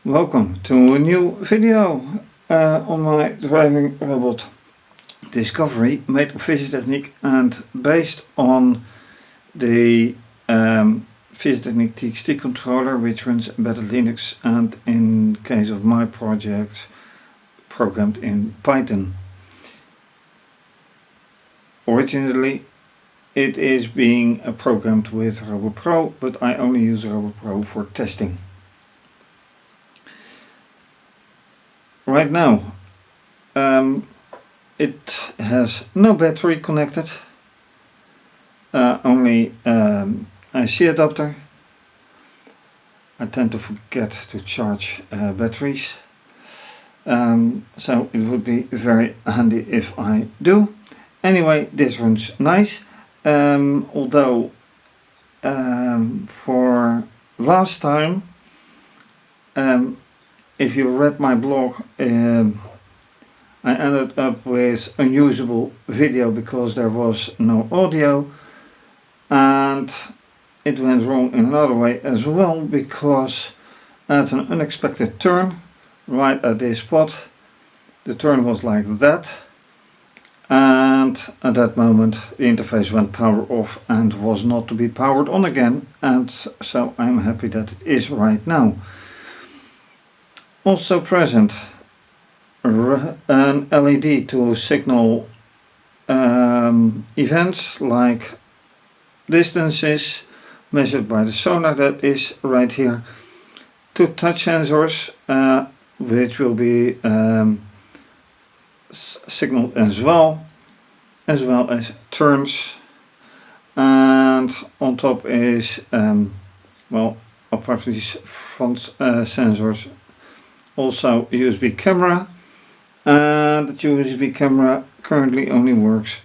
Welcome to a new video on my driving robot discovery made of fischertechnik and based on the fischertechnik TXT controller, which runs embedded Linux, and in case of my project programmed in Python. Originally it is being programmed with RoboPro, but I only use RoboPro for testing. Right now it has no battery connected, only IC adapter. I tend to forget to charge batteries, so it would be very handy if I do. Anyway, this runs nice, although for last time, if you read my blog, I ended up with unusable video because there was no audio, and it went wrong in another way as well, because at an unexpected turn, right at this spot, the turn was like that, and at that moment the interface went power off and was not to be powered on again, and so I'm happy that it is right now. Also present an LED to signal events like distances measured by the sonar that is right here. Two touch sensors which will be signaled as well as turns, and on top is apart from these front sensors, also USB camera, and the USB camera currently only works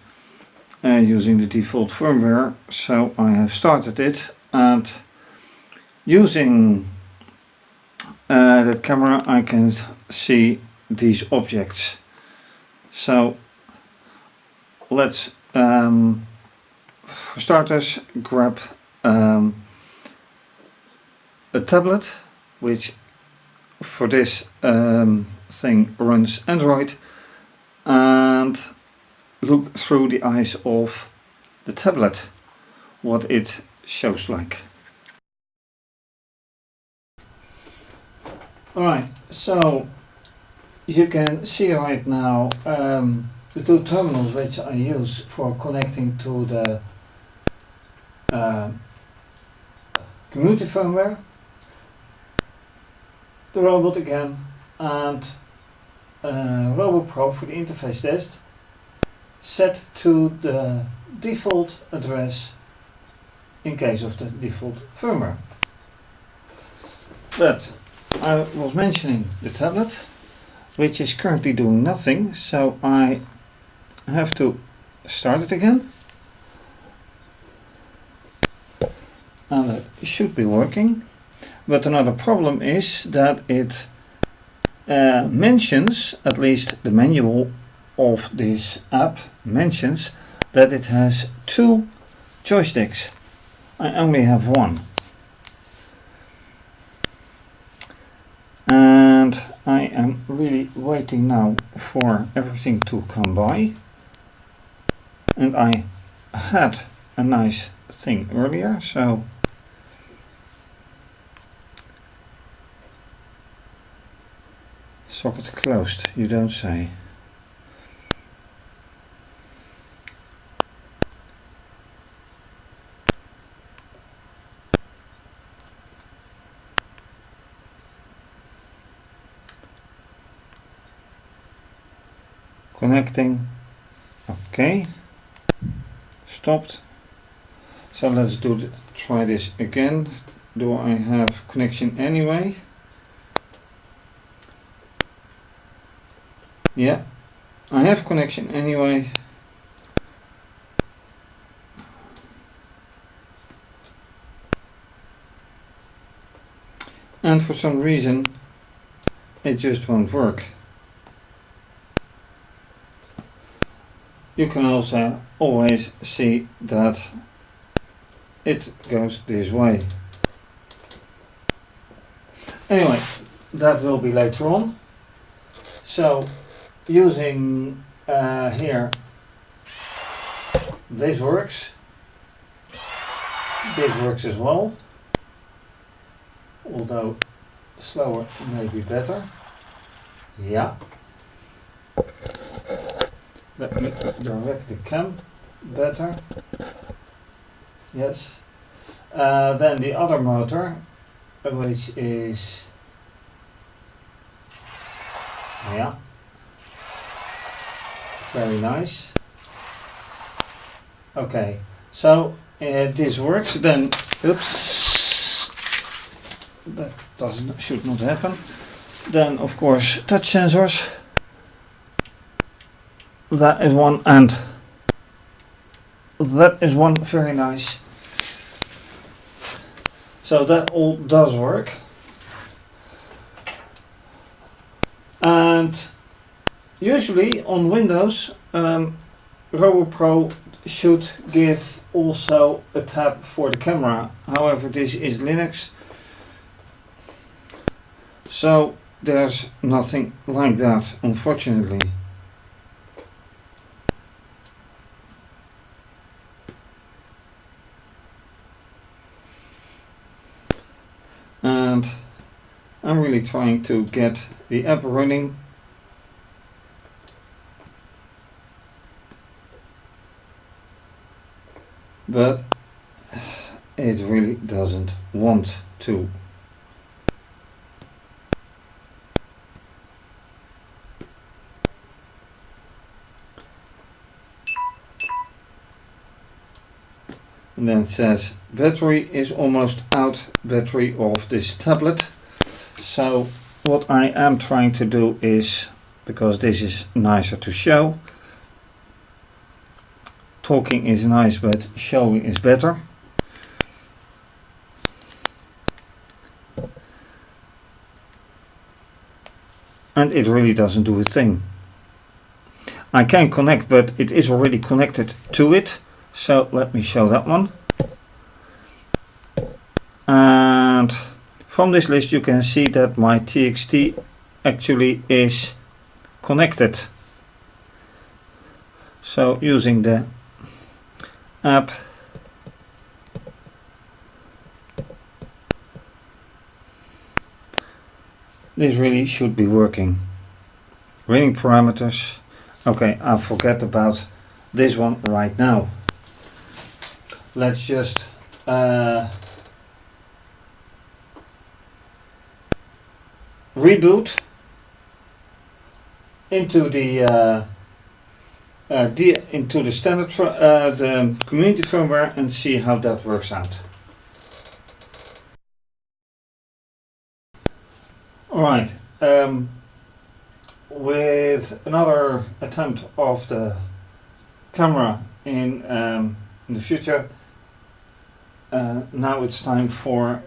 using the default firmware, so I have started it, and using that camera I can see these objects. So let's for starters grab a tablet, which for this thing runs Android, and look through the eyes of the tablet what it shows like. Alright, so you can see right now the two terminals which I use for connecting to the community firmware, the robot again, and RoboPro for the interface test, set to the default address in case of the default firmware. But I was mentioning the tablet, which is currently doing nothing, so I have to start it again, and it should be working. But another problem is that it mentions, at least the manual of this app mentions, that it has two joysticks. I only have one. And I am really waiting now for everything to come by. And I had a nice thing earlier, so socket closed, you don't say. Connecting. Okay. Stopped. So let's try this again. Do I have connection anyway? Yeah, I have connection anyway. And for some reason it just won't work. You can also always see that it goes this way. Anyway, that will be later on. So using here, this works as well, although slower may be better. Yeah. Let me direct the cam better. Yes. Then the other motor, which is, yeah, very nice. Okay, so this works. Then, oops, that should not happen. Then, of course, touch sensors. That is one, and that is one. Very nice. So that all does work. And usually on Windows, RoboPro should give also a tab for the camera. However, this is Linux, so there's nothing like that, unfortunately. And I'm really trying to get the app running. But it really doesn't want to. And then it says battery is almost out, battery of this tablet. So what I am trying to do is, because this is nicer to show, talking is nice but showing is better. And it really doesn't do a thing. I can connect, but it is already connected to it. So let me show that one. And from this list you can see that my TXT actually is connected. So using the app, this really should be working. Running parameters. Okay, I'll forget about this one right now. Let's just reboot into the standard the community firmware and see how that works out. Alright, with another attempt of the camera in the future, now it's time for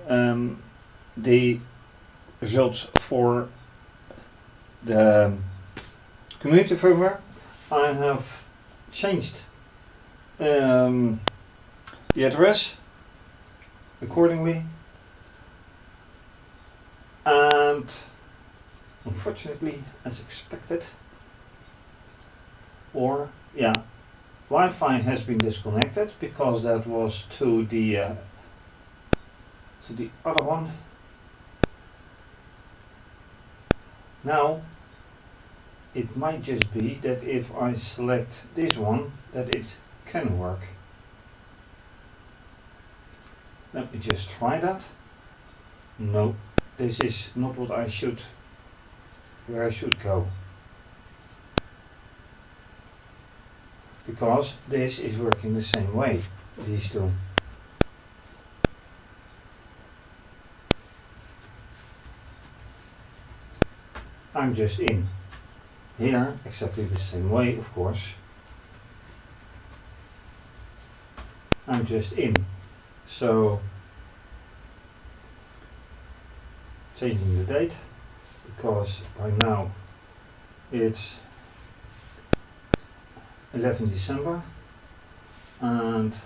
the results for the community firmware. I have changed the address accordingly, and unfortunately, as expected, or yeah, Wi-Fi has been disconnected because that was to the other one. Now it might just be that if I select this one that it can work. Let me just try that. No, this is not what I should, where I should go. Because this is working the same way, these two. I'm just in here exactly the same way, of course. I'm just in. So changing the date, because by now it's 11 December and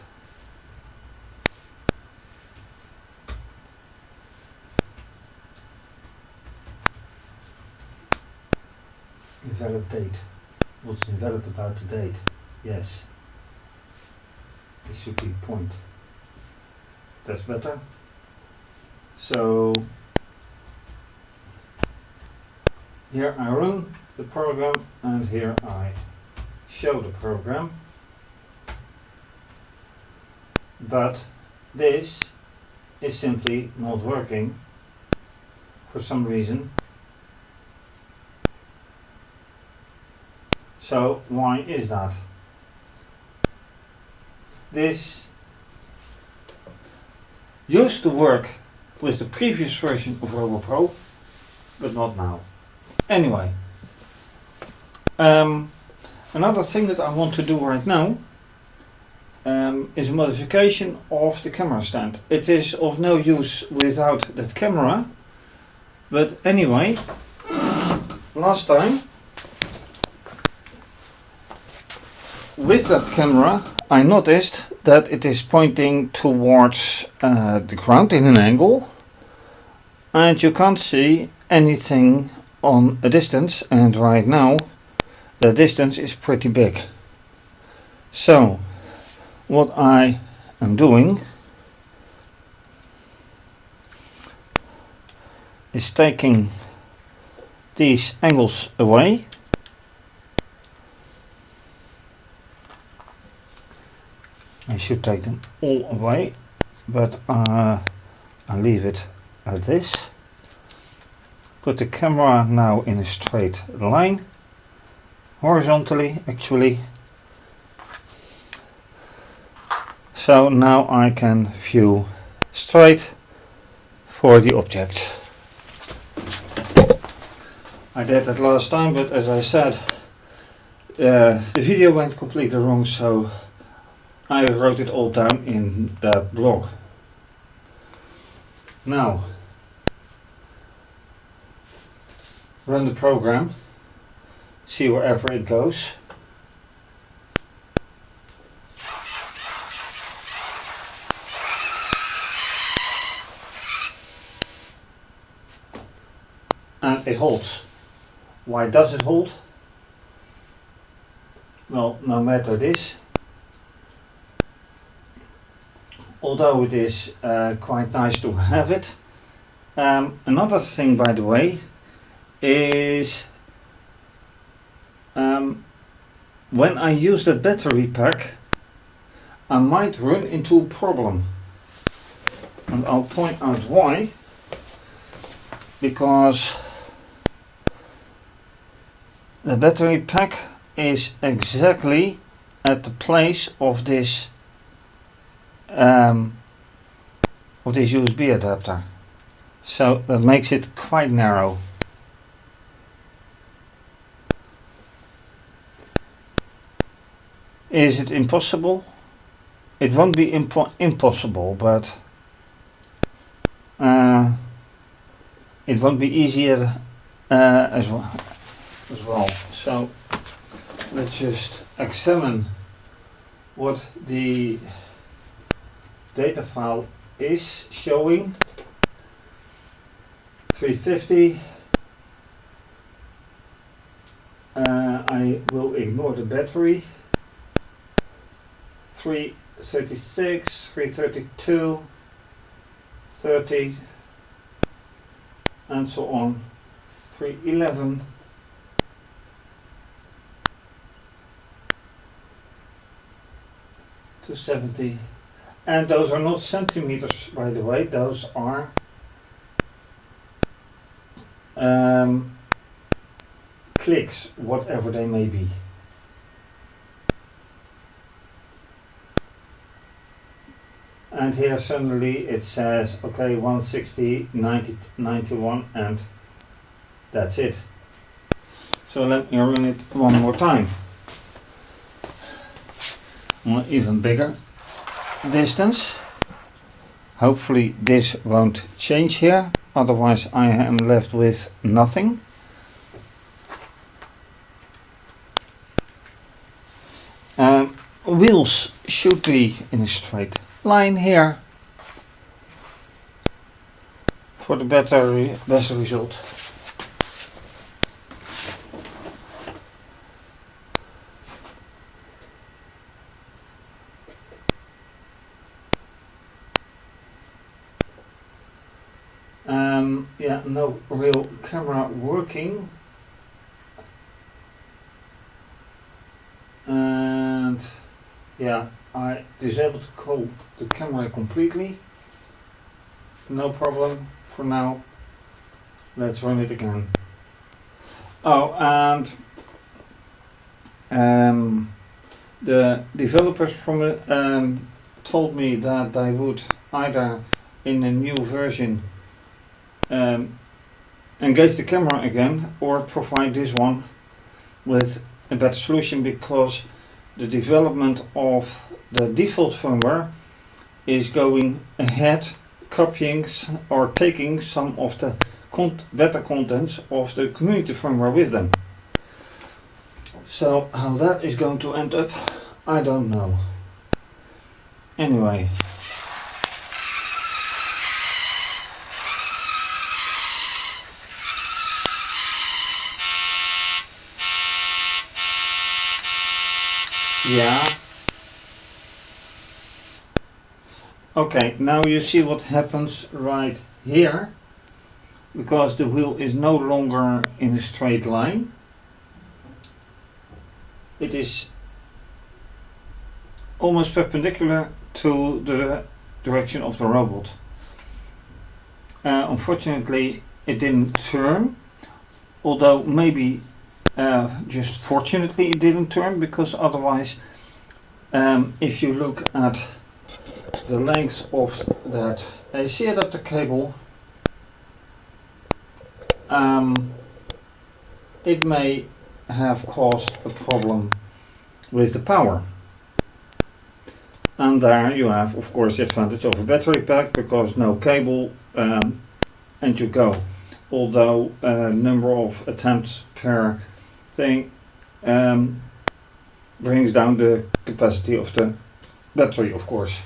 invalid date. What's invalid about the date? Yes. This should be the point. That's better. So here I run the program and here I show the program. But this is simply not working for some reason. So why is that? This used to work with the previous version of RoboPro, but not now. Anyway, another thing that I want to do right now is a modification of the camera stand. It is of no use without that camera, but anyway, last time with that camera I noticed that it is pointing towards the ground in an angle and you can't see anything on a distance, and right now the distance is pretty big. So what I am doing is taking these angles away. I should take them all away, but I leave it at this. Put the camera now in a straight line, horizontally actually. So now I can view straight for the objects. I did that last time, but as I said, the video went completely wrong, so I wrote it all down in that blog. Now, run the program, see wherever it goes. And it holds. Why does it hold? Well, no matter this, although it is quite nice to have it. Another thing, by the way, is when I use that battery pack, I might run into a problem, and I'll point out why. Because the battery pack is exactly at the place of this USB adapter, so that makes it quite narrow. Is it impossible? It won't be impossible, but it won't be easier as well. So let's just examine what the data file is showing. 350. I will ignore the battery. 336, 332, 30, and so on. 311. To 70, and those are not centimeters, by the way, those are clicks, whatever they may be. And here suddenly it says, okay, 160, 90, 91, and that's it. So let me run it one more time. On an even bigger distance. Hopefully this won't change here, otherwise I am left with nothing. Wheels should be in a straight line here for the better result. yeah, no real camera working, and yeah, I disabled the camera completely. No problem for now. Let's run it again. Oh, and the developers from it told me that they would either in a new version engage the camera again or provide this one with a better solution, because the development of the default firmware is going ahead, copying or taking some of the better contents of the community firmware with them. So how that is going to end up, I don't know. Anyway. Yeah. Okay, now you see what happens right here, because the wheel is no longer in a straight line. It is almost perpendicular to the direction of the robot. Unfortunately, it didn't turn, although maybe just fortunately it didn't turn, because otherwise, if you look at the length of that AC adapter cable, it may have caused a problem with the power. And there you have, of course, the advantage of a battery pack, because no cable, and you go. Although number of attempts per thing brings down the capacity of the battery, of course.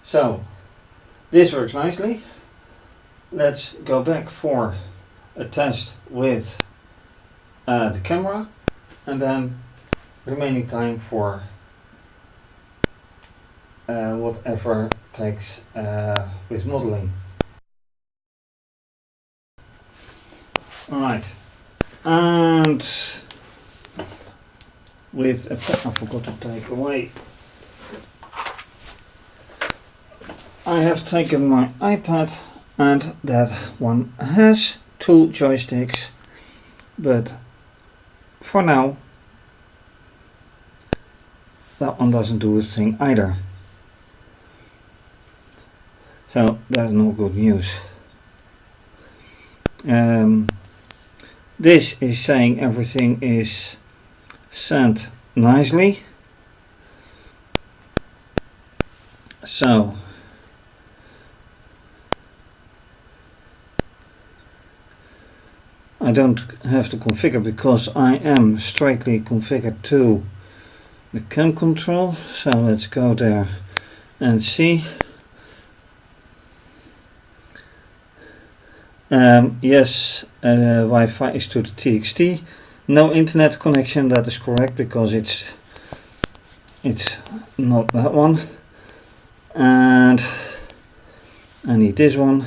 So this works nicely. Let's go back for a test with the camera, and then remaining time for whatever takes with modeling. Alright, and with a pen, I forgot to take away. I have taken my iPad, and that one has two joysticks, but for now that one doesn't do a thing either. So that's not good news. This is saying everything is sent nicely. So I don't have to configure, because I am straightly configured to the cam control. So let's go there and see. Yes, Wi-Fi is to the TXT. No internet connection, that is correct, because it's not that one. And I need this one.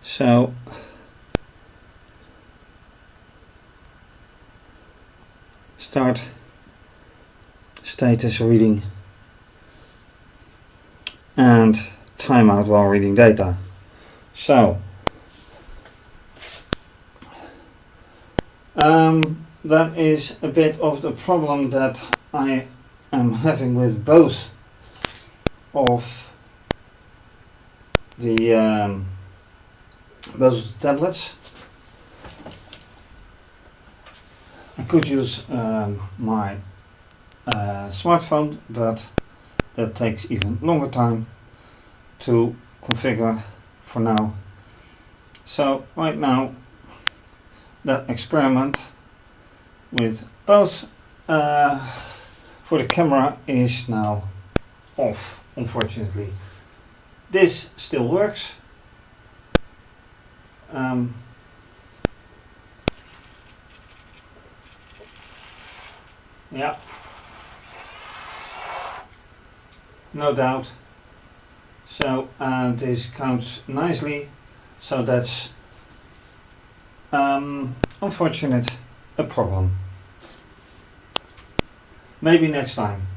So start status reading and timeout while reading data. So that is a bit of the problem that I am having with both of the tablets. I could use my smartphone, but that takes even longer time to configure for now. So right now that experiment with both for the camera is now off, unfortunately. This still works. Yeah. no doubt. So, and this counts nicely, so that's unfortunate, a problem. Maybe next time.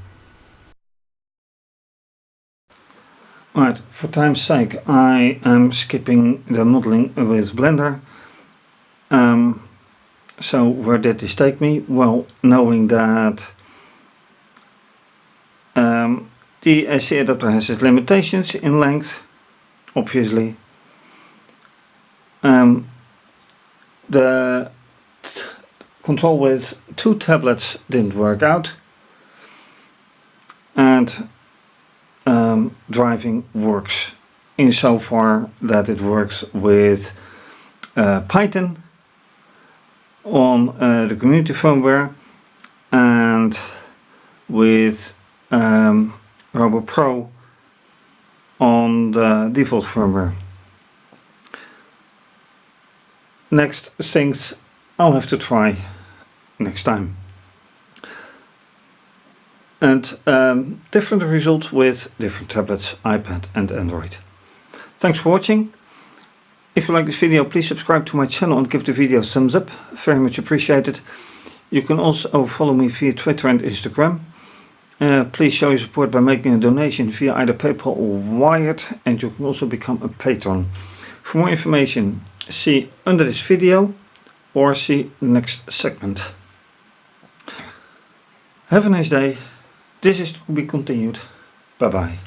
Right, for time's sake, I am skipping the modeling with Blender. So where did this take me? Well, knowing that the AC adapter has its limitations in length, obviously. The control with 2 tablets didn't work out, and driving works insofar that it works with Python on the community firmware and with RoboPro on the default firmware. Next things I'll have to try next time. And different results with different tablets, iPad and Android. Thanks for watching. If you like this video, please subscribe to my channel and give the video a thumbs up. Very much appreciated. You can also follow me via Twitter and Instagram. Please show your support by making a donation via either PayPal or Wired, and you can also become a patron. For more information, see under this video or see next segment. Have a nice day. This is to be continued. Bye bye.